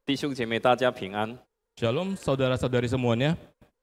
弟兄姐妹，大家平安。 Shalom saudara-saudari semuanya.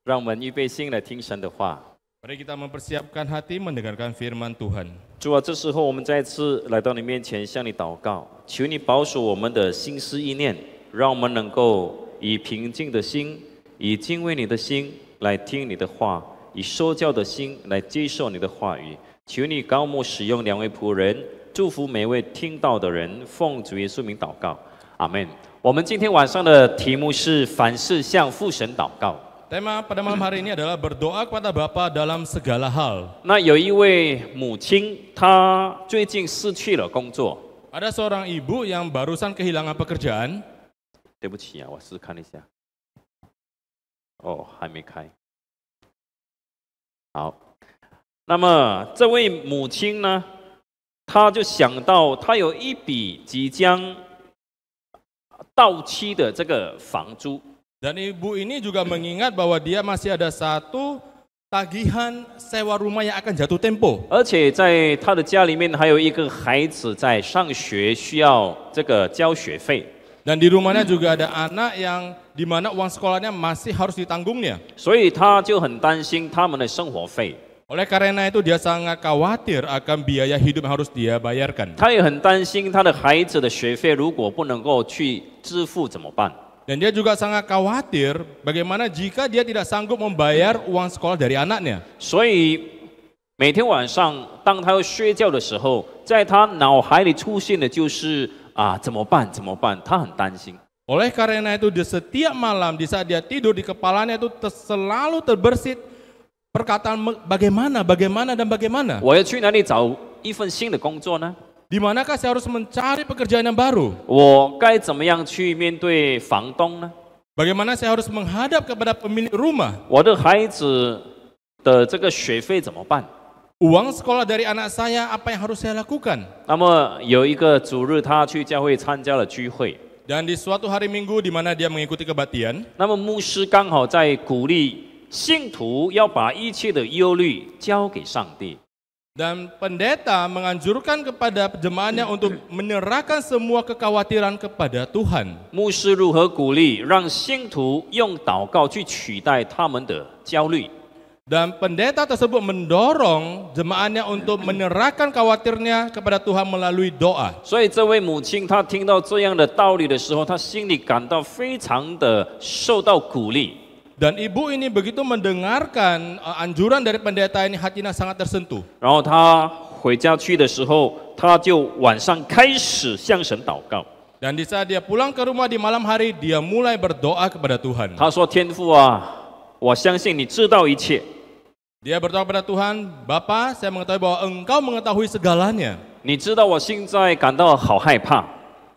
让我们预备心来听神的话。 Mari kita mempersiapkan hati mendengarkan firman Tuhan. 主啊，这时候我们再次来到你面前，向你祷告，求你保守我们的心思意念，让我们能够以平静的心，以敬畏你的心来听你的话，以受教的心来接受你的话语。求你高牧使用两位仆人，祝福每位听到的人，奉主耶稣名祷告，阿门。我们今天晚上的题目是凡事向父神祷告。 Tema pada malam hari ini adalah berdoa kepada Bapa dalam segala hal. 那有一位母亲，她最近失去了工作。 Ada seorang ibu yang barusan kehilangan pekerjaan. 对不起啊，我试看一下。哦，还没开。好，那么这位母亲呢，她就想到她有一笔即将到期的这个房租。 Dan ibu ini juga mengingat bahwa dia masih ada satu tagihan sewa rumah yang akan jatuh tempo. 而且在她的家里面还有一个孩子在上学，需要这个交学费。 Dan di rumahnya juga ada anak yang di mana uang sekolahnya masih harus ditanggungnya. 所以她就很担心他们的生活费。 Oleh karena itu dia sangat khawatir akan biaya hidup yang harus dia bayarkan. 她也很担心她的孩子的学费如果不能够去支付怎么办？ Dan dia juga sangat khawatir bagaimana jika dia tidak sanggup membayar uang sekolah dari anaknya. 所以每天晚上当她要睡觉的时候，在她脑海里出现的就是怎么办？怎么办？她很担心。 Oleh karena itu di setiap malam di saat dia tidur di kepalanya itu selalu terbersit perkataan bagaimana, bagaimana dan bagaimana. 我要去哪里找一份新的工作呢？ Di manakah saya harus mencari pekerjaan yang baru? 我该怎么样去面对房东呢？ Bagaimana saya harus menghadap kepada pemilik rumah? 我的孩子的这个学费怎么办？ Uang sekolah dari anak saya apa yang harus saya lakukan? 那么有一个主日，他去教会参加了聚会， Dan di suatu hari Minggu di mana dia mengikuti kebaktian, 那么牧师刚好在鼓励信徒要把一切的忧虑交给上帝。 dan pendeta menganjurkan kepada jemaatnya untuk menyerahkan semua kekhawatiran kepada Tuhan. 牧师如何鼓励让信徒用祷告去取代他们的焦虑？ Dan pendeta tersebut mendorong jemaatnya untuk menyerahkan khawatirnya kepada Tuhan melalui doa. 所以这位母亲她听到这样的道理的时候，她心里感到非常的受到鼓励。 Dan ibu ini begitu mendengarkan anjuran dari pendeta ini, hatinya sangat tersentuh. 然后她回家去的时候，她就晚上开始向神祷告。 Dan di saat dia pulang ke rumah di malam hari, dia mulai berdoa kepada Tuhan. 她说：“天父啊，我相信你知道一切。 Dia berdoa kepada Tuhan, Bapa, saya mengetahui bahwa Engkau mengetahui segalanya. 你知道我现在感到好害怕，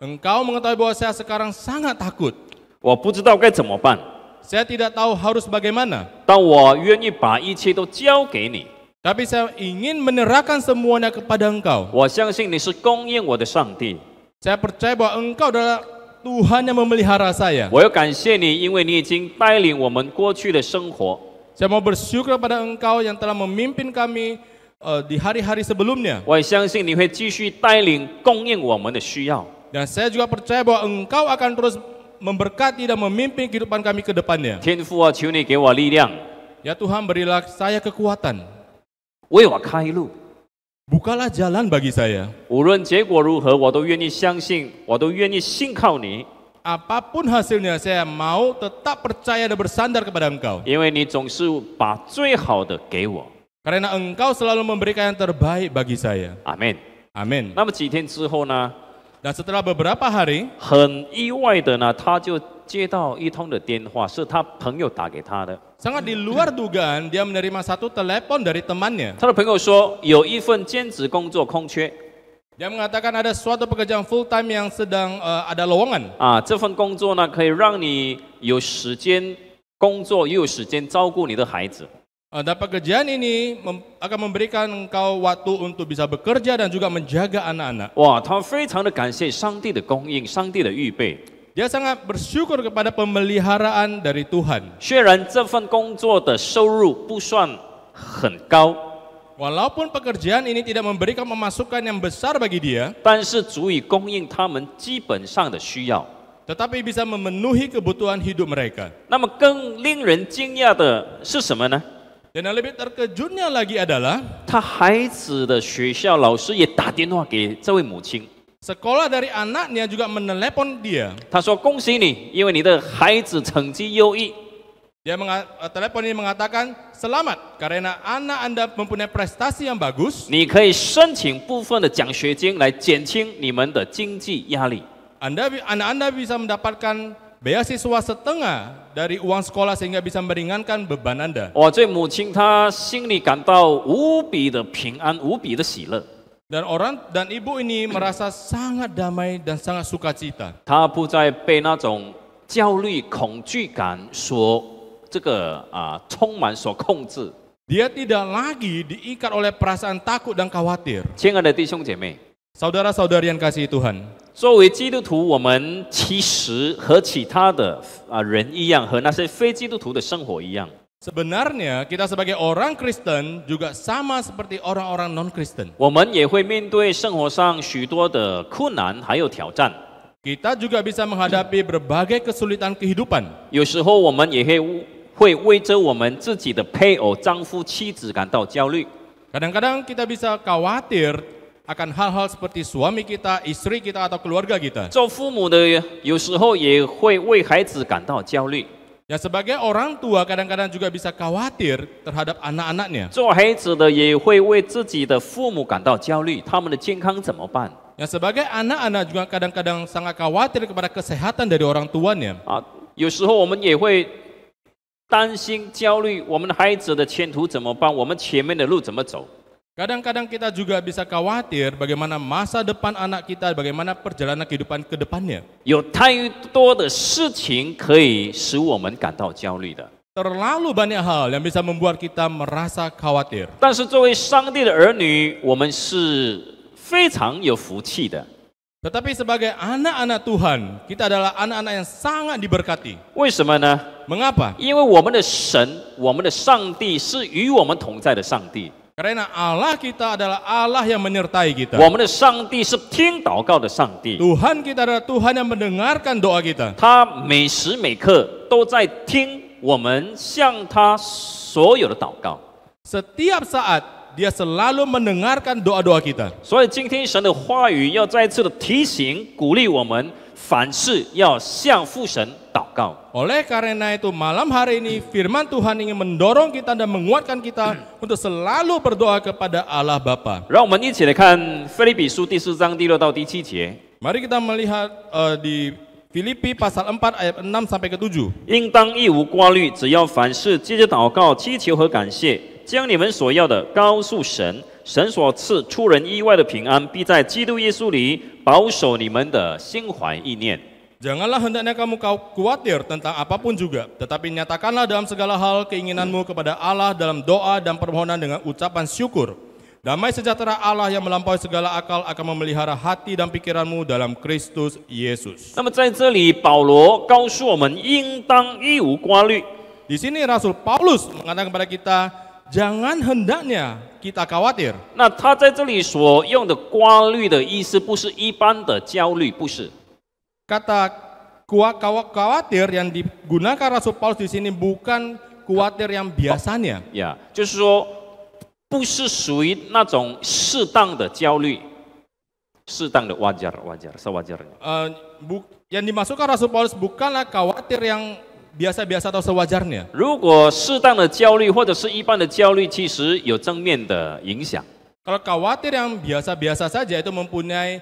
Engkau mengetahui bahwa saya sekarang sangat takut. 我不知道该怎么办。 Saya tidak tahu harus bagaimana. 但我愿意把一切都交给你。 Tapi saya ingin menyerahkan semuanya kepada Engkau. 我相信你是供应我的上帝。 Saya percaya bahwa Engkau adalah Tuhan yang memelihara saya. 我要感谢你，因为你已经带领我们过去的生活。 Saya mau bersyukur kepada Engkau yang telah memimpin kami di hari-hari sebelumnya. 我也相信你会继续带领供应我们的需要。 Dan saya juga percaya bahwa Engkau akan terus memberkati dan memimpin kehidupan kami ke depannya. 天父啊，求你给我力量， Ya Tuhan, berilah saya kekuatan. 为我开路。 Bukalah jalan bagi saya. 无论结果如何，我都愿意相信，我都愿意信靠你， Apapun hasilnya, saya mau tetap percaya dan bersandar kepada Engkau. 因为你总是把最好的给我。 Karena Engkau selalu memberikan yang terbaik bagi saya. 阿门。 Amin. 那么几天之后呢？ Dan setelah beberapa hari, 很意外的呢，他就接到一通的电话，是他朋友打给他的。 sangat di luar dugaan, dia menerima satu telepon dari temannya. 他的朋友说有一份兼职工作空缺， Dia mengatakan ada suatu pekerjaan full time yang sedang ada lowongan. 这份工作呢可以让你有时间工作，又有时间照顾你的孩子。 Dan pekerjaan ini akan memberikan engkau waktu untuk bisa bekerja dan juga menjaga anak-anak. 哇，他非常的感谢上帝的供应，上帝的预备。 Dia sangat bersyukur kepada pemeliharaan dari Tuhan. 虽然这份工作的收入不算很高， Walaupun pekerjaan ini tidak memberikan pemasukan yang besar bagi dia, 但是足以供应他们基本上的需要。tetapi bisa memenuhi kebutuhan hidup mereka. 那么更令人惊讶的是什么呢？ Dan yang lebih terkejutnya lagi adalah 他孩子的学校老师也打电话给这位母亲， sekolah dari anaknya juga menelepon dia. 他说：“恭喜你，因为你的孩子成绩优异， Dia telepon ini mengatakan, selamat karena anak Anda mempunyai prestasi yang bagus. 你可以申请部分的奖学金来减轻你们的经济压力。” Anak Anda bisa mendapatkan beasiswa setengah dari uang sekolah sehingga bisa meringankan beban Anda. 哇，这母亲她心里感到无比的平安，无比的喜乐。 Dan ibu ini merasa sangat damai dan sangat sukacita. 她不再被那种焦虑、恐惧感所充满、所控制。 Dia tidak lagi diikat oleh perasaan takut dan khawatir. 亲爱的弟兄姐妹， Saudara-saudari yang kasih Tuhan, 作为基督徒，我们其实和其他的人一样，和那些非基督徒的生活一样。 sebenarnya kita sebagai orang Kristen juga sama seperti orang-orang non-Kristen. 我们也会面对生活上许多的困难还有挑战， Kita juga bisa menghadapi berbagai kesulitan kehidupan. 有时候我们也会为着我们自己的配偶、丈夫、妻子感到焦虑。 Kadang-kadang kita bisa khawatir akan hal-hal seperti suami kita, istri kita, atau keluarga kita. 做父母的有时候也会为孩子感到焦虑， Ya sebagai orang tua kadang-kadang juga bisa khawatir terhadap anak-anaknya. 做孩子的也会为自己的父母感到焦虑，他们的健康怎么办？ Ya sebagai anak-anak juga kadang-kadang sangat khawatir kepada kesehatan dari orang tuanya. 有时候我们也会担心、焦虑，我们的孩子的前途怎么办？我们前面的路怎么走？ Kadang-kadang kita juga bisa khawatir bagaimana masa depan anak kita, bagaimana perjalanan kehidupan ke depannya. 有太多的事情可以使我们感到焦虑的。 Terlalu banyak hal yang bisa membuat kita merasa khawatir. 但是作为上帝的儿女，我们是非常有福气的。 Tetapi sebagai anak-anak Tuhan, kita adalah anak-anak yang sangat diberkati. 为什么呢？ Mengapa? 因为我们的神，我们的上帝是与我们同在的上帝。 Karena Allah kita adalah Allah yang menyertai kita. 我们的上帝是听祷告的上帝， Tuhan kita adalah Tuhan yang mendengarkan doa kita. 他每时每刻都在听我们向他所有的祷告。 Setiap saat Dia selalu mendengarkan doa-doa kita. 所以今天神的话语要再次的提醒、鼓励我们，凡事要向父神祷告。 Oleh karena itu malam hari ini firman Tuhan ingin mendorong kita dan menguatkan kita untuk selalu berdoa kepada Allah Bapa. 让我们一起来看腓立比书第4章第6到第7节。 Mari kita melihat di Filipi pasal 4 ayat 6 sampai ke 7. 应当一无挂虑，只要凡事借着祷告、祈求和感谢，将你们所要的告诉神，神所赐出人意外的平安，必在基督耶稣里保守你们的心怀意念。 Janganlah hendaknya kamu khawatir tentang apapun juga, tetapi nyatakanlah dalam segala hal keinginanmu kepada Allah dalam doa dan permohonan dengan ucapan syukur. Damai sejahtera Allah yang melampaui segala akal akan memelihara hati dan pikiranmu dalam Kristus Yesus. 那么在这里，保罗告诉我们，应当一无挂虑。 Di sini Rasul Paulus mengatakan kepada kita, jangan hendaknya kita khawatir. 那他在这里所用的挂虑的意思，不是一般的焦虑，不是。 Kata khawatir yang digunakan Rasul Paulus di sini bukan khawatir yang biasanya. 呀，就是说，不是属于那种适当的焦虑，适当的wajar，sewajarnya。 Yang dimasukkan Rasul Paulus bukanlah khawatir yang biasa-biasa atau sewajarnya. 如果适当的焦虑或者是一般的焦虑，其实有正面的影响。 Kalau khawatir yang biasa-biasa saja itu mempunyai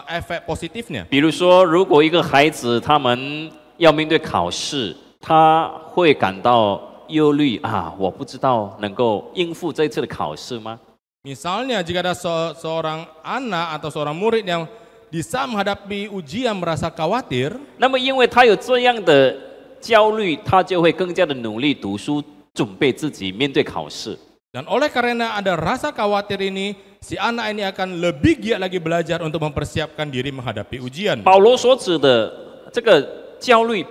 efek positifnya. 比如说，如果一个孩子他们要面对考试，他会感到忧虑啊，我不知道能够应付这次的考试吗？ Misalnya jika ada seorang anak atau seorang murid yang di saat menghadapi ujian merasa khawatir, 那么因为他有这样的焦虑，他就会更加的努力读书，准备自己面对考试。 dan oleh karena ada rasa khawatir ini, si anak ini akan lebih giat lagi belajar untuk mempersiapkan diri menghadapi ujian. 保罗所指的这个焦虑，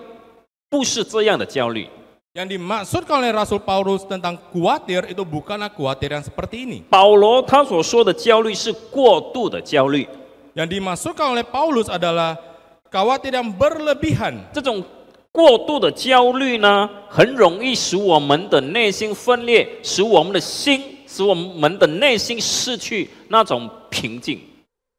不是这样的焦虑。 Yang dimaksudkan oleh Rasul Paulus tentang khawatir itu bukanlah khawatir yang seperti ini. 保罗他所说的焦虑是过度的焦虑， Yang dimaksudkan oleh Paulus adalah khawatir yang berlebihan. 这种过度的焦虑呢，很容易使我们的内心分裂，使我们的内心失去那种平静。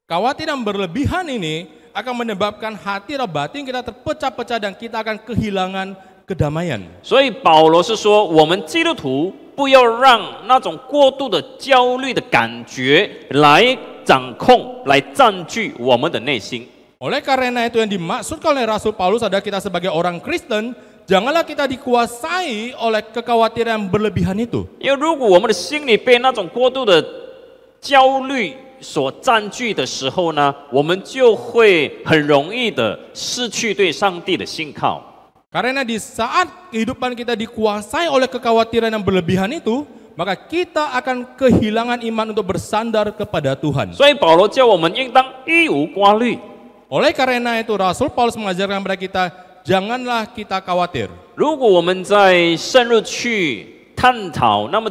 Khawatir yang berlebihan ini akan menyebabkan hati atau batin kita terpecah-pecah dan kita akan kehilangan kedamaian. 所以保罗是说，我们基督徒不要让那种过度的焦虑的感觉来掌控、来占据我们的内心。 Oleh karena itu yang dimaksudkan oleh Rasul Paulus adalah kita sebagai orang Kristen, janganlah kita dikuasai oleh kekhawatiran yang berlebihan itu. 因为如果我们的心里被那种过度的焦虑所占据的时候呢，我们就会很容易的失去对上帝的信靠。 Karena di saat kehidupan kita dikuasai oleh kekhawatiran yang berlebihan itu, maka kita akan kehilangan iman untuk bersandar kepada Tuhan. 所以保罗叫我们应当一无挂虑。 Oleh karena itu Rasul Paulus mengajarkan kepada kita, janganlah kita khawatir. 如果我们再深入去探讨，那么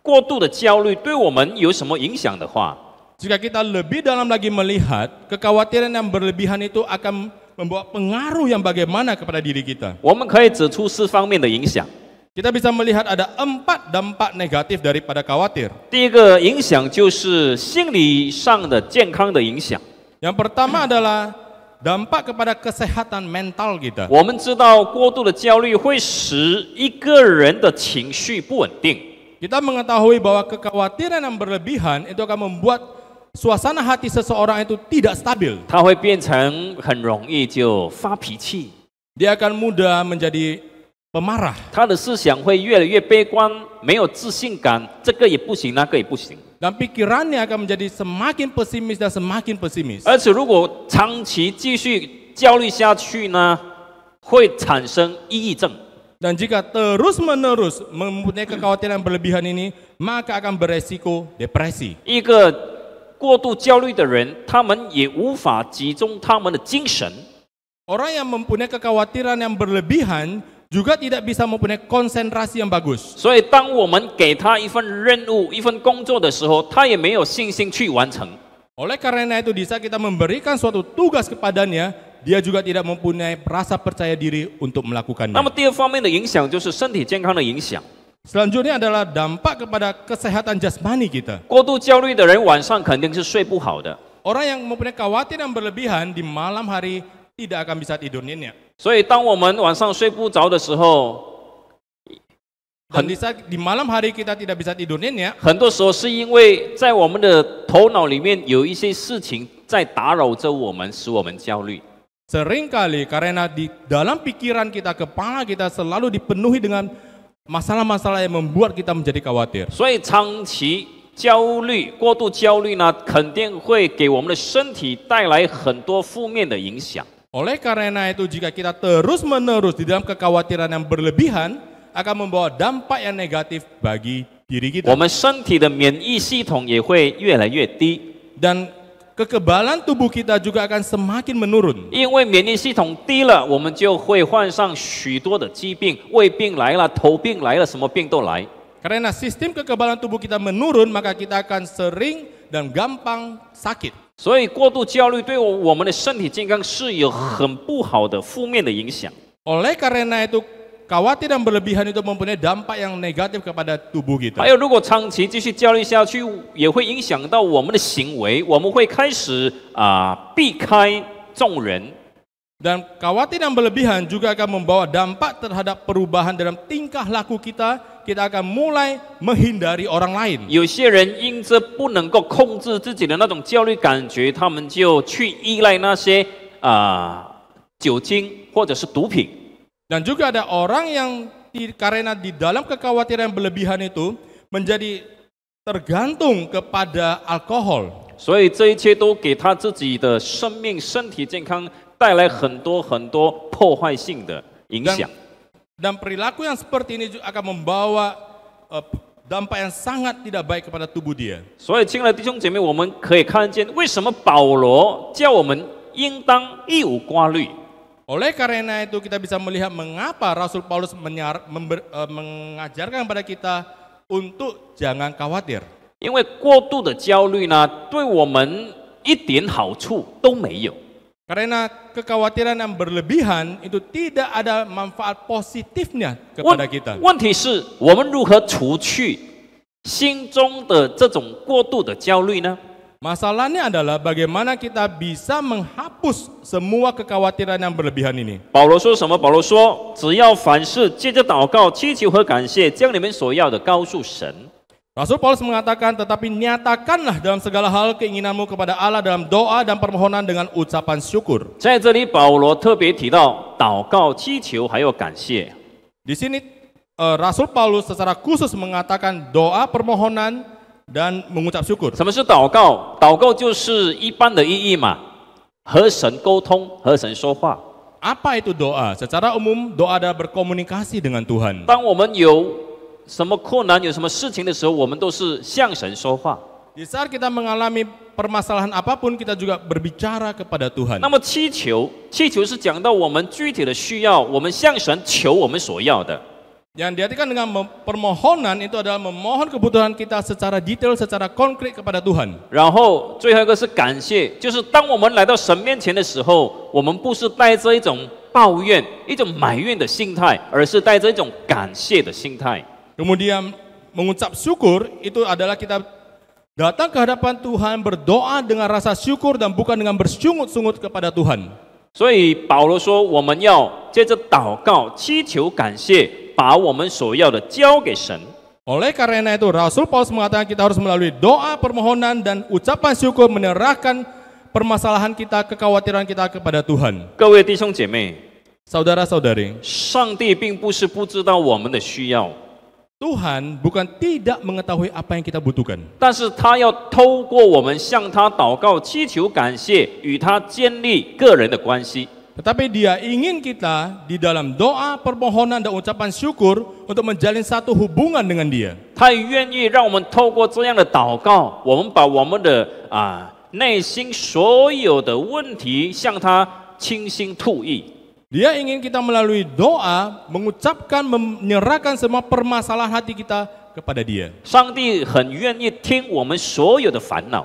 过度的焦虑对我们有什么影响的话， Jika kita lebih dalam lagi melihat, kekhawatiran yang berlebihan itu akan membawa pengaruh yang bagaimana kepada diri kita. 我们可以指出4方面的影响。 Kita bisa melihat ada 4 dampak negatif daripada khawatir. 第一个影响就是心理上的健康的影响。 Yang pertama adalah dampak kepada kesehatan mental kita. 我们知道过度的焦虑会使一个人的情绪不稳定， Kita mengetahui bahwa kekhawatiran yang berlebihan itu akan membuat suasana hati seseorang itu tidak stabil. 他会变成很容易就发脾气， Dia akan mudah menjadi pemarah. 他的思想会越来越悲观，没有自信感，这个也不行，那个也不行。 Dan pikirannya akan menjadi semakin pesimis dan semakin pesimis. 而且如果长期继续焦虑下去呢，会产生抑郁症。 Dan jika terus-menerus mempunyai kekhawatiran yang berlebihan ini, maka akan beresiko depresi. 一个过度焦虑的人，他们也无法集中他们的精神。 Orang yang mempunyai kekhawatiran yang berlebihan juga tidak bisa mempunyai konsentrasi yang bagus. 所以，当我们给他一份任务、一份工作的时候，他也没有信心去完成。 Oleh karena itu, di saat kita memberikan suatu tugas kepadanya, dia juga tidak mempunyai rasa percaya diri untuk 那么 melakukannya. 第二方面的影响就是身体健康的影响。 Selanjutnya adalah dampak kepada kesehatan jasmani kita. 过度焦虑的人晚上肯定是睡不好的， Orang yang mempunyai kekhawatiran yang berlebihan di malam hari tidak akan bisa tidur nyenyak. 所以当我们晚上睡不着的时候， Dan di saat di malam hari kita tidak bisa tidur nyenyak, 很多时候是因为在我们的头脑里面有一些事情在打扰着我们，使我们焦虑。 seringkali karena di dalam pikiran kita, kepala kita selalu dipenuhi dengan masalah-masalah yang membuat kita menjadi khawatir. 所以长期焦虑、过度焦虑呢，肯定会给我们的身体带来很多负面的影响。 Oleh karena itu, jika kita terus-menerus di dalam kekhawatiran yang berlebihan, akan membawa dampak yang negatif bagi diri 我 kita. 们身体的免疫系统也会越来越低， Dan kekebalan tubuh kita juga akan semakin menurun. 因为免疫系统低了，我们就会患上许多的疾病，胃病来了，头病来了，什么病都来。 Karena sistem kekebalan tubuh kita menurun, maka kita akan sering dan gampang sakit. 所以过度焦虑对我们的身体健康是有很不好的负面的影响。 Oleh karena itu, khawatir dan berlebihan itu mempunyai dampak yang negatif kepada tubuh kita. 还有，如果长期继续焦虑下去，也会影响到我们的行为，我们会开始避开众人。 Dan khawatir yang berlebihan juga akan membawa dampak terhadap perubahan dalam tingkah laku kita. Kita akan mulai menghindari orang lain. 有些人因着不能够控制自己的那种焦虑感觉，他们就去依赖那些酒精或者是毒品。 Dan juga ada orang yang karena di dalam kekhawatiran yang berlebihan itu menjadi tergantung kepada alkohol. 所以这一切都给他自己的生命、身体健康带来很多破坏性的影响。 Dan perilaku yang seperti ini juga akan membawa dampak yang sangat tidak baik kepada tubuh dia. 所以，亲爱的弟兄姐妹，我们可以看见为什么保罗叫我们应当一无挂虑。 Oleh karena itu kita bisa melihat mengapa Rasul Paulus mengajarkan kepada kita untuk jangan khawatir. 因为过度的焦虑呢，对我们一点好处都没有。Karena kekhawatiran yang berlebihan itu tidak ada manfaat positifnya kepada kita. 问题是我们如何除去心中的这种过度的焦虑呢？ Masalahnya adalah bagaimana kita bisa menghapus semua kekhawatiran yang berlebihan ini. 保罗说什么？保罗说，只要凡事借着祷告、祈求和感谢，将你们所要的告诉神。 Rasul Paulus mengatakan, tetapi nyatakanlah dalam segala hal keinginanmu kepada Allah dalam doa dan permohonan dengan ucapan syukur. 在这里，保罗特别提到祷告、祈求还有感谢。 Di sini Rasul Paulus secara khusus mengatakan doa, permohonan, dan mengucap syukur. 什么是祷告？祷告就是一般的意义嘛，和神沟通，和神说话。 Apa itu doa? Secara umum, doa adalah berkomunikasi dengan Tuhan. 当我们有什么困难、有什么事情的时候，我们都是向神说话。 Di saat kita mengalami permasalahan apapun, kita juga berbicara kepada Tuhan. 那么祈求是讲到我们具体的需要，我们向神求我们所要的。 Yang diartikan dengan permohonan itu adalah memohon kebutuhan kita secara detail, secara konkret kepada Tuhan. 然后最后一个是感谢，就是当我们来到神面前的时候，我们不是带着一种抱怨、一种埋怨的心态，而是带着一种感谢的心态。 Kemudian mengucap syukur itu adalah kita datang ke hadapan Tuhan, berdoa dengan rasa syukur dan bukan dengan bersungut-sungut kepada Tuhan. 所以保罗说，我们要借着祷告、祈求、感谢，把我们所要的交给神。 Oleh karena itu, Rasul Paulus mengatakan kita harus melalui doa, permohonan, dan ucapan syukur menyerahkan permasalahan kita, kekhawatiran kita kepada Tuhan. 各位弟兄姐妹， Saudara-saudari, 上帝并不是不知道我们的需要， Tuhan bukan tidak mengetahui apa yang kita butuhkan. 但是他要透过我们向他祷告、祈求、感谢，与他建立个人的关系。 Tetapi Dia ingin kita di dalam doa, permohonan, dan ucapan syukur untuk menjalin satu hubungan dengan Dia. 他也愿意让我们透过这样的祷告，我们把我们的内心所有的问题向他倾心吐意。 Dia ingin kita melalui doa mengucapkan, menyerahkan semua permasalahan hati kita kepada Dia. 上帝很愿意听我们所有的烦恼，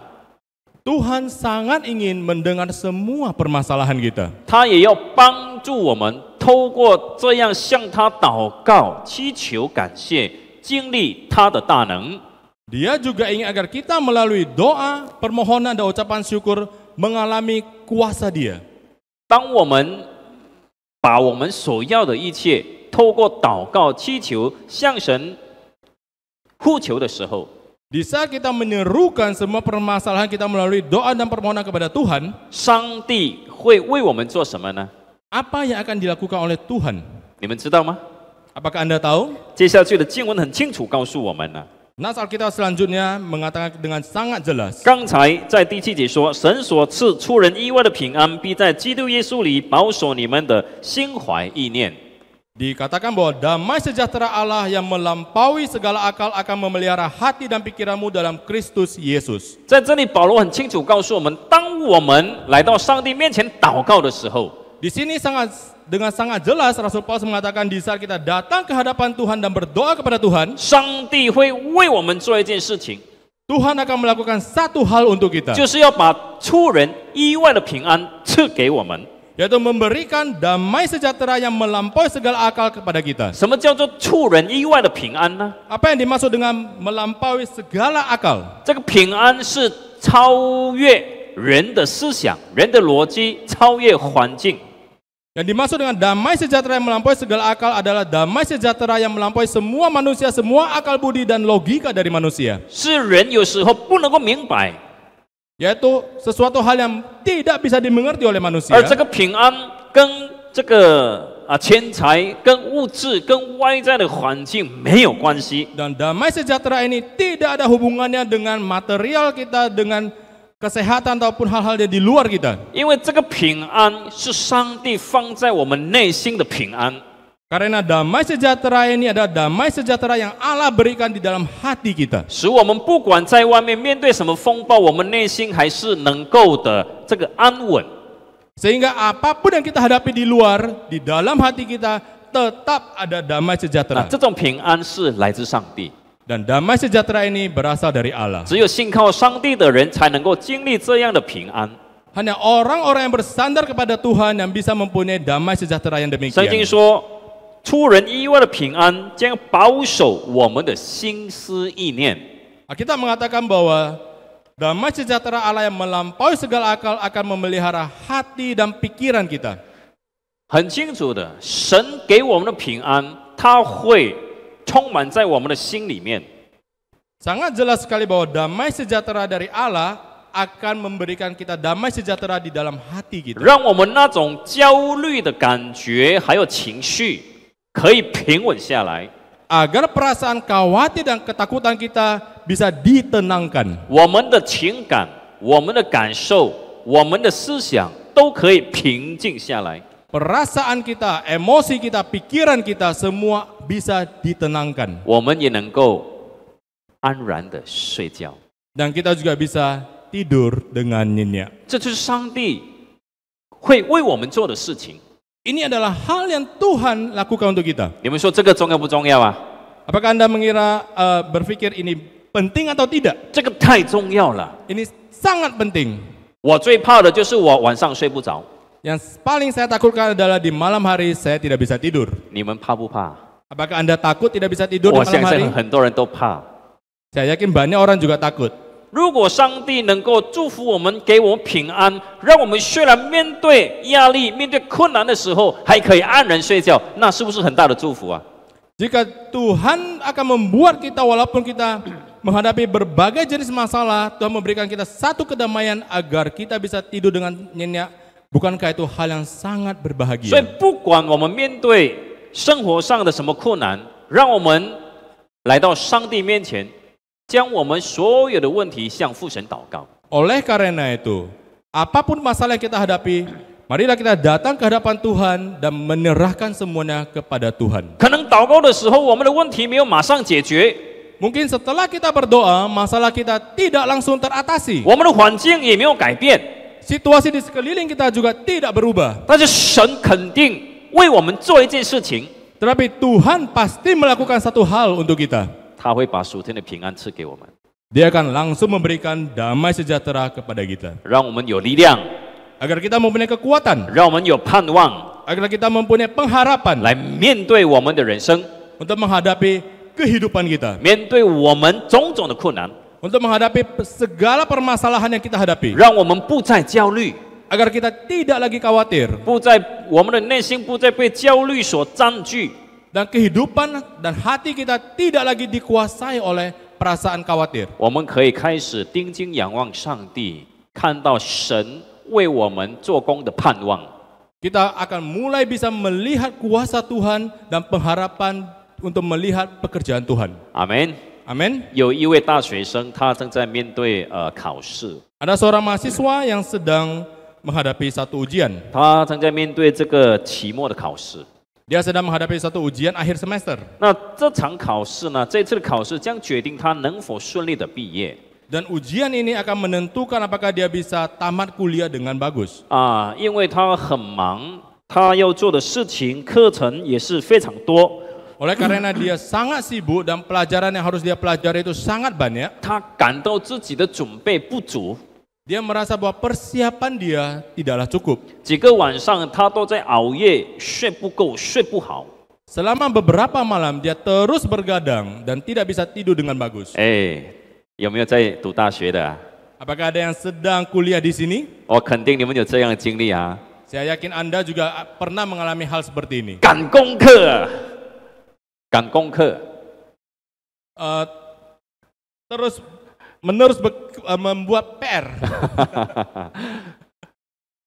Tuhan sangat ingin mendengar semua permasalahan kita. 他也要帮助我们透过这样向他祷告、祈求、感谢，经历他的大能。 Dia juga ingin agar kita melalui doa, permohonan, dan ucapan syukur mengalami kuasa Dia. 当我们把我们所要的一切透过祷告、祈求向神呼求的时候， Di saat kita menyerukan semua permasalahan kita melalui doa dan permohonan kepada Tuhan, 上帝会为我们做什么呢？ apa yang akan dilakukan oleh Tuhan? 你们知道吗？ Apakah Anda tahu? 接下去的经文很清楚告诉我们了。 Nas Alkitab selanjutnya mengatakan dengan sangat jelas. 刚才在第7节说，神所赐出人意外的平安，必在基督耶稣里保守你们的心怀意念。 Dikatakan bahwa damai sejahtera Allah yang melampaui segala akal akan memelihara hati dan pikiranmu dalam Kristus Yesus. 在这里，保罗很清楚告诉我们，当我们来到上帝面前祷告的时候， Di sini dengan sangat jelas Rasul Paulus mengatakan di saat kita datang ke hadapan Tuhan dan berdoa kepada Tuhan, 上帝会为我们做一件事情， Tuhan akan melakukan satu hal untuk kita, 就是要把出人意外的平安赐给我们。 yaitu memberikan damai sejahtera yang melampaui segala akal kepada kita. 什么叫做出人意外的平安呢？ Apa yang dimaksud dengan melampaui segala akal? 这个平安是超越人的思想、人的逻辑，超越环境。 Yang dimaksud dengan damai sejahtera yang melampaui segala akal adalah damai sejahtera yang melampaui semua manusia, semua akal budi dan logika dari manusia. 是人有时候不能够明白， Yaitu sesuatu hal yang tidak bisa dimengerti oleh manusia. 而这个平安跟这个钱财、跟物质、跟外在的环境没有关系。 Dan damai sejahtera ini tidak ada hubungannya dengan material kita, dengan kesehatan ataupun hal-hal yang di luar kita. 因为这个平安是上帝放在我们内心的平安。 Karena damai sejahtera ini adalah damai sejahtera yang Allah berikan di dalam hati kita. 使我们不管在外面面对什么风暴，我们内心还是能够的这个安稳。 Sehingga apapun yang kita hadapi di luar, di dalam hati kita tetap ada damai sejahtera. 这种平安是来自上帝。 Dan damai sejahtera ini berasal dari Allah. 只有信靠上帝的人才能够经历这样的平安。Hanya orang-orang yang bersandar kepada Tuhan yang bisa mempunyai damai sejahtera yang 圣经 demikian. 说，出人意外的平安将保守我们的心思意念。 Kita mengatakan bahwa damai sejahtera Allah yang melampaui segala akal akan memelihara hati dan pikiran kita. 很清楚的，神给我们的平安，它会充满在我们的心里面。 Sangat jelas sekali bahwa damai sejahtera dari Allah akan memberikan kita damai sejahtera di dalam hati kita. 让我们那种焦虑的感觉还有情绪可以平稳下来。 Agar perasaan khawatir dan ketakutan kita bisa ditenangkan. 我们的情感、我们的感受、我们的思想都可以平静下来。 Perasaan kita, emosi kita, pikiran kita semua bisa ditenangkan. 我们也能够安然的睡觉。 Dan kita juga bisa tidur dengan nyenyak. 这就是上帝会为我们做的事情。 Ini adalah hal yang Tuhan lakukan untuk kita. 你们说这个重要不重要啊？ Apakah Anda berpikir ini penting atau tidak? 这个太重要了。 Ini sangat penting. 我最怕的就是我晚上睡不着。 Yang paling saya takutkan adalah di malam hari saya tidak bisa tidur. 你们怕不怕？ Apakah Anda takut tidak bisa tidur di 我 malam 相 hari? 信很多人都怕。 Saya yakin banyak orang juga takut. 如果上帝能够祝福我们，给我们平安，让我们虽然面对压力、面对困难的时候，还可以安然睡觉，那是不是很大的祝福啊？ Jika Tuhan akan membuat kita walaupun kita menghadapi berbagai jenis masalah, Tuhan memberikan kita satu kedamaian agar kita bisa tidur dengan nyenyak. Bukankah itu hal yang sangat 所以 berbahagia? 不管我们面对生活上的什么困难，让我们来到上帝面前，将我们所有的问题向父神祷告。 Oleh karena itu, apapun masalah yang kita hadapi, marilah kita datang ke hadapan Tuhan dan menyerahkan semuanya kepada Tuhan. 可能祷告的时候，我们的问题没有马上解决， Mungkin setelah kita berdoa, masalah kita tidak langsung teratasi. 我们的环境也没有改变， Situasi di sekeliling kita juga tidak berubah. 但是神肯定为我们做一件事情， Tetapi Tuhan pasti melakukan satu hal untuk kita. 他会把属天的平安赐给我们， Dia akan langsung memberikan damai sejahtera kepada kita. 让我们有力量， Agar kita mempunyai kekuatan, 让我们有盼望， agar kita mempunyai pengharapan 来面对我们的人生， untuk menghadapi kehidupan kita. 面对我们种种的困难， Untuk menghadapi segala permasalahan yang kita hadapi. 让我们不再焦虑， Agar kita tidak lagi khawatir. 不再我们的内心不再被焦虑所占据， Dan kehidupan dan hati kita tidak lagi dikuasai oleh perasaan khawatir. 我们可以开始定睛仰望上帝，看到神为我们做工的盼望。 Kita akan mulai bisa melihat kuasa Tuhan dan pengharapan untuk melihat pekerjaan Tuhan. 阿门。 Amin. 有一位大学生，他正在面对考试， Ada seorang mahasiswa yang sedang menghadapi satu ujian. 他正在面对这个期末的考试。 Dia sedang menghadapi satu ujian akhir semester. 那这场考试呢，这次的考试将决定他能否顺利的毕业 Dan ujian ini akan menentukan apakah dia bisa tamat kuliah dengan bagus. 啊，因为他很忙，他要做的事情、课程也是非常多， Oleh karena dia sangat sibuk dan pelajaran yang harus dia pelajari itu sangat banyak, 他感到自己的准备不足， dia merasa bahwa persiapan dia tidaklah cukup. 几个晚上他都在熬夜，睡不够，睡不好。 Selama beberapa malam dia terus bergadang dan tidak bisa tidur dengan bagus. 哎，有没有在读大学的啊？ Apakah ada yang sedang kuliah di sini? 我肯定你们有这样的经历啊！ Saya yakin Anda juga pernah mengalami hal seperti ini. 赶功课啊，赶功课。 Terus menerus membuat PR.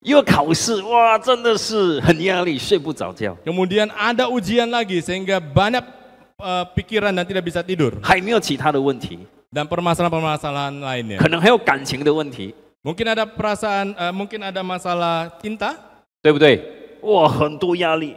又考试，哇，真的是很压力，睡不着觉， Kemudian ada ujian lagi sehingga banyak pikiran dan tidak bisa tidur. 还没有其他的问题， Dan permasalahan-permasalahan lainnya. 可能还有感情的问题， Mungkin ada perasaan, mungkin ada masalah cinta. 对不对？哇，很多压力。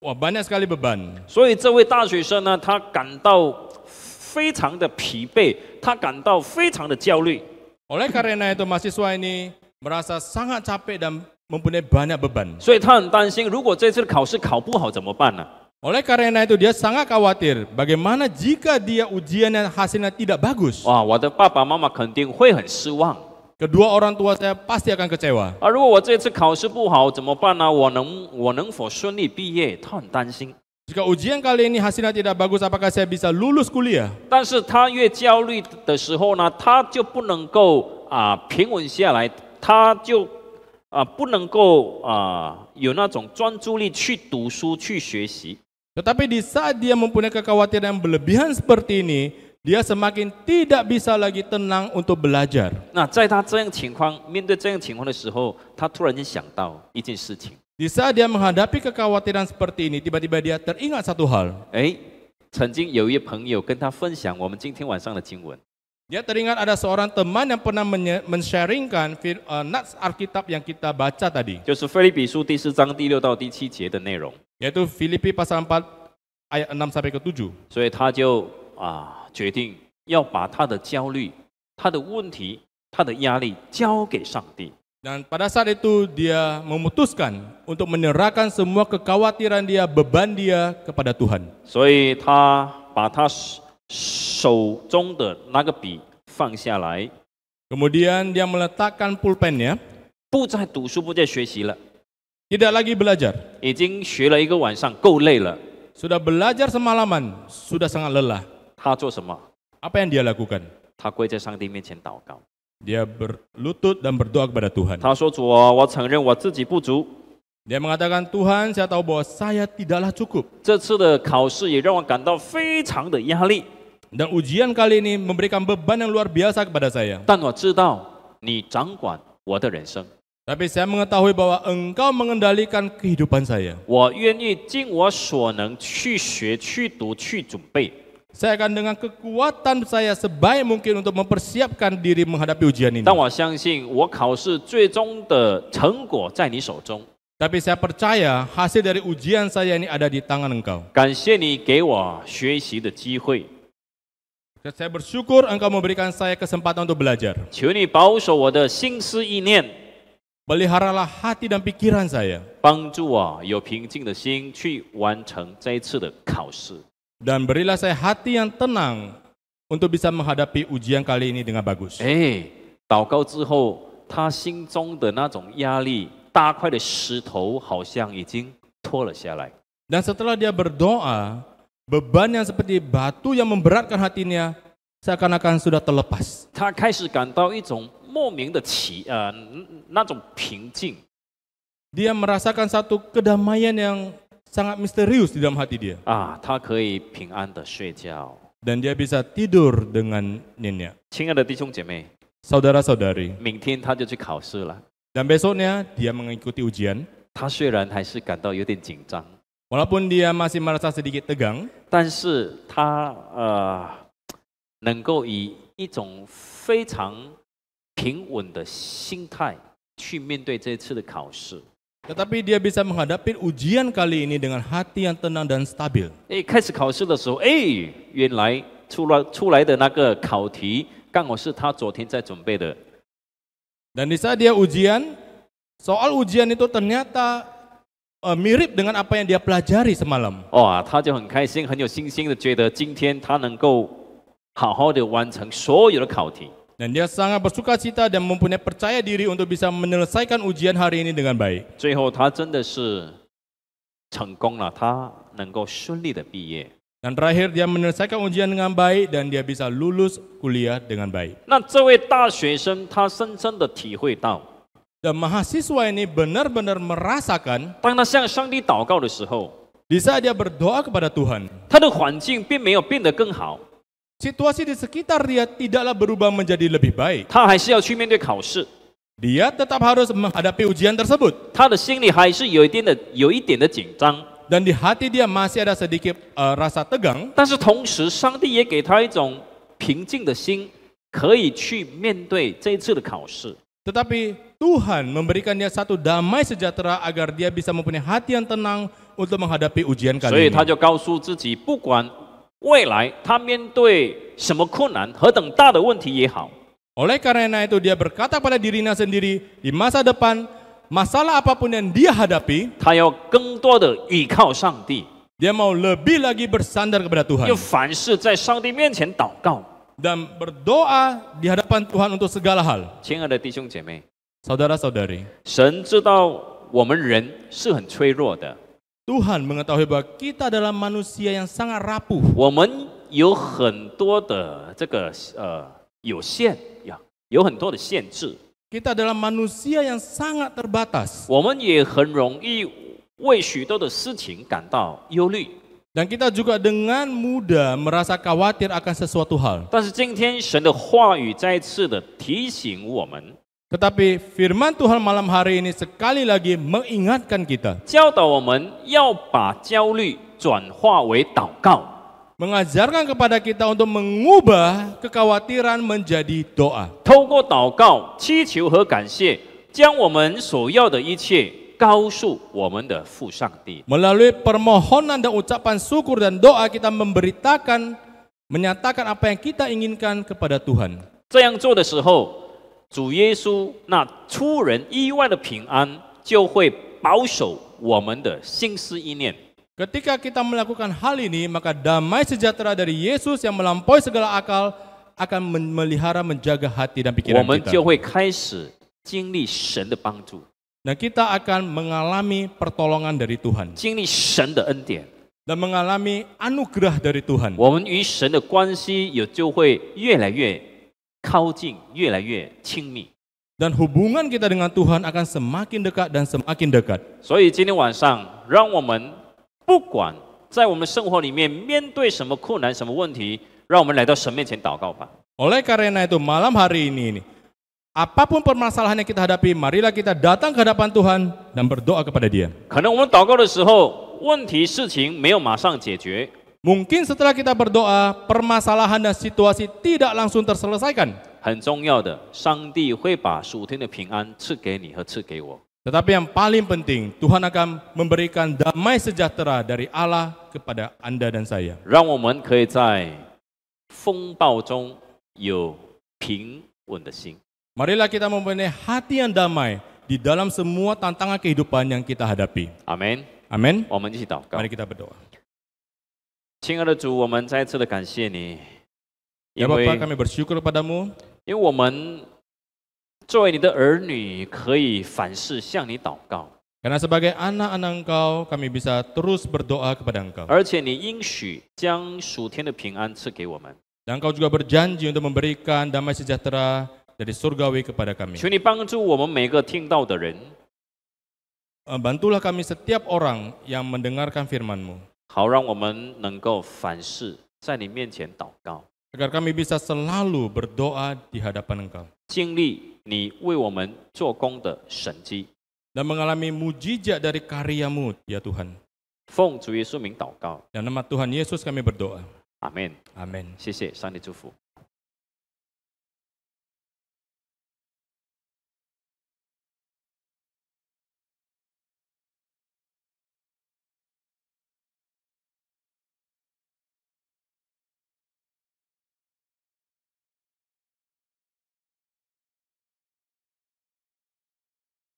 Wah, banyak sekali beban. 所以这位大学生呢，他感到非常的疲惫，他感到非常的焦虑。 Oleh karena itu mahasiswa ini merasa sangat capek dan mempunyai banyak beban. 所以他很担心，如果这次考试考不好怎么办呢？ Oleh karena itu dia sangat khawatir bagaimana jika dia ujiannya hasilnya tidak bagus. 哇，我的爸爸妈妈肯定会很失望。kedua orang tua saya pasti akan kecewa. 如果我这次考试不好怎么办呢？我能否顺利毕业？他很担心。 Jika ujian kali ini hasilnya tidak bagus, apakah saya bisa lulus kuliah? 但是他越焦虑的时候呢，他就不能够平稳下来，他就不能够有那种专注力去读书去学习。 Tetapi di saat dia mempunyai kekhawatiran yang berlebihan seperti ini, dia semakin tidak bisa lagi tenang untuk belajar. 那在他这样情况面对这样情况的时候，他突然间想到一件事情。 Di saat dia menghadapi kekhawatiran seperti ini, tiba-tiba dia teringat satu hal. 曾经有一位朋友跟他分享我们今天晚上的经文。 Dia teringat ada seorang teman yang pernah men-sharingkan nats Alkitab yang kita baca tadi. 就是腓立比书第4章第6到第7节的内容。 Yaitu Filipi pasal 4 ayat 6 sampai ke 7. 所以他就决定要把他的焦虑、他的问题、他的压力交给上帝。 Dan pada saat itu dia memutuskan untuk menyerahkan semua kekhawatiran dia, beban dia kepada Tuhan. 所以他把他手中的那个笔放下来， Kemudian dia meletakkan pulpennya, 不再读书，不再学习了， tidak lagi belajar. 已经学了一个晚上，够累了。 Sudah belajar semalaman, sudah sangat lelah. 他做什么？ Apa yang dia lakukan? 他跪在上帝面前祷告。 Dia berlutut dan berdoa kepada Tuhan. 他说：“主啊，我承认我自己不足。 Dia mengatakan, Tuhan, saya tahu bahwa saya tidaklah cukup. 这次的考试也让我感到非常的压力。 Dan ujian kali ini memberikan beban yang luar biasa kepada saya. 但我知道你掌管我的人生， Tapi saya mengetahui bahwa Engkau mengendalikan kehidupan saya. 我愿意尽我所能去学、去读、去准备。 Saya akan dengan kekuatan saya sebaik mungkin untuk mempersiapkan diri menghadapi ujian ini. 但我相信我考试最终的成果在你手中。 Tapi saya percaya hasil dari ujian saya ini ada di tangan Engkau. 感谢你给我学习的机会， Saya bersyukur Engkau memberikan saya kesempatan untuk belajar. 求你保守我的心思意念， Peliharalah hati dan pikiran saya. 帮助我有平静的心去完成这一次的考试。 Dan berilah saya hati yang tenang untuk bisa menghadapi ujian kali ini dengan bagus. 祷告之后，他心中的那种压力，大块的石头好像已经脱了下来。 Dan setelah dia berdoa, beban yang seperti batu yang memberatkan hatinya seakan-akan sudah terlepas. 他开始感到一种莫名的那种平静。 Dia merasakan satu kedamaian yang sangat misterius di dalam hati dia. 他可以平安的睡觉。 Dan dia bisa tidur dengan nyenyak. 亲爱的弟兄姐妹， Saudara-saudari, 明天他就去考试了。 dan besoknya dia mengikuti ujian. 他虽然还是感到有点紧张， Walaupun dia masih merasa sedikit tegang, 但是他能够以一种非常平稳的心态去面对这次的考试。 tetapi dia bisa menghadapi ujian kali ini dengan hati yang tenang dan stabil. 开始考试的时候，原来出来的那个考题刚好是他昨天在准备的。 Dan di saat dia ujian, soal ujian itu ternyata mirip dengan apa yang dia pelajari semalam. 他就很开心、很有信心的觉得今天他能够好好的完成所有的考题。 Dan dia sangat bersuka cita dan mempunyai percaya diri untuk bisa menyelesaikan ujian hari ini dengan baik. 最后他真的是成功了，他能够顺利的毕业。 Dan terakhir dia menyelesaikan ujian dengan baik dan dia bisa lulus kuliah dengan baik. 那这位大学生他深深的体会到， Dan mahasiswa ini benar-benar merasakan 当他向上帝祷告的时候， di saat dia berdoa kepada Tuhan, 他的环境并没有变得更好， situasi di sekitar dia tidaklah berubah menjadi lebih baik. 他还是要去面对考试， Dia tetap harus menghadapi ujian tersebut. 他的心里还是有一点的紧张。 Dan di hati dia masih ada sedikit rasa tegang. 但是同时，上帝也给他一种平静的心，可以去面对这一次的考试。 Tetapi Tuhan memberikan dia satu damai sejahtera agar dia bisa mempunyai hati yang tenang untuk menghadapi ujian 所 kali 以他 ini. 就告诉自己，不管未来他面对什么困难、何等大的问题也好， Oleh karena itu dia berkata pada dirinya sendiri, di masa depan, masalah apapun yang dia hadapi, 他要更多的依靠上帝， dia mau lebih lagi bersandar kepada Tuhan. 要凡事在上帝面前祷告。dan berdoa di hadapan Tuhan untuk segala hal. 亲爱的弟兄姐妹， Saudara-saudari, 神知道我们人是很脆弱的， Tuhan mengetahui bahwa kita adalah manusia yang sangat rapuh. 我们有很多的这个有限呀，有很多的限制， Kita adalah manusia yang sangat terbatas. 我们也很容易为许多的事情感到忧虑。 Dan kita juga dengan mudah merasa khawatir akan sesuatu hal. 但是今天神的话语再次的提醒我们， Tetapi firman Tuhan malam hari ini sekali lagi mengingatkan kita. 教导我们要把焦虑转化为祷告。 Mengajarkan kepada kita untuk mengubah kekhawatiran menjadi doa. 透过祷告、祈求和感谢，将我们所要的一切告诉我们的父上帝。 Melalui permohonan dan ucapan syukur dan doa kita memberitakan, menyatakan apa yang kita inginkan kepada Tuhan. 这样做的时候，主耶稣那出人意外的平安就会保守我们的心思意念。 Ketika kita melakukan hal ini, maka damai sejahtera dari Yesus yang melampaui segala akal akan memelihara, menjaga hati dan 我 pikiran 们 kita. 就会开始经历神的帮助， Dan kita akan mengalami pertolongan dari Tuhan 经历神的恩典。 dan mengalami anugerah dari Tuhan. 我们与神的关系也就会越来越靠近，越来越亲密。 Dan hubungan kita dengan Tuhan akan semakin dekat dan semakin dekat. 所以今天晚上，让我们不管在我们生活里面面对什么困难、什么问题，让我们来到神面前祷告吧。 Oleh karena itu malam hari ini, apapun permasalahan yang kita hadapi, marilah kita datang ke hadapan Tuhan dan berdoa kepada Dia. 可能我们祷告的时候，问题、事情没有马上解决， Mungkin setelah kita berdoa, permasalahan dan situasi tidak langsung terselesaikan. 很重要的，上帝会把属天的平安赐给你和赐给我。 Tetapi yang paling penting, Tuhan akan memberikan damai sejahtera dari Allah kepada Anda dan saya. 让我们可以在风暴中有平稳的心。 Marilah kita mempunyai hati yang damai di dalam semua tantangan kehidupan yang kita hadapi. 阿门。 Amin. 我们一起祷告。 Mari kita berdoa. 亲爱的主，我们再次的感谢你， Ya 因为 Bapa, kami bersyukur kepadamu 因为我们作为你的儿女，可以凡事向你祷告， karena sebagai anak-anak Engkau, kami bisa terus berdoa kepada Engkau. 而且你应许将属天的平安赐给我们。 Dan Engkau juga berjanji untuk memberikan damai sejahtera dari surgawi kepada kami. 求你帮助我们每个听到的人， Bantulah kami setiap orang yang mendengarkan firman-Mu, 好让我们能够凡事在你面前祷告， agar kami bisa selalu berdoa di hadapan Engkau 经历你为我们做工的神迹。 dan mengalami mujizat dari karya-Mu, ya Tuhan. 奉主耶稣名祷告， Dalam nama Tuhan Yesus kami berdoa. 阿门。 Amin. 谢谢，上帝祝福。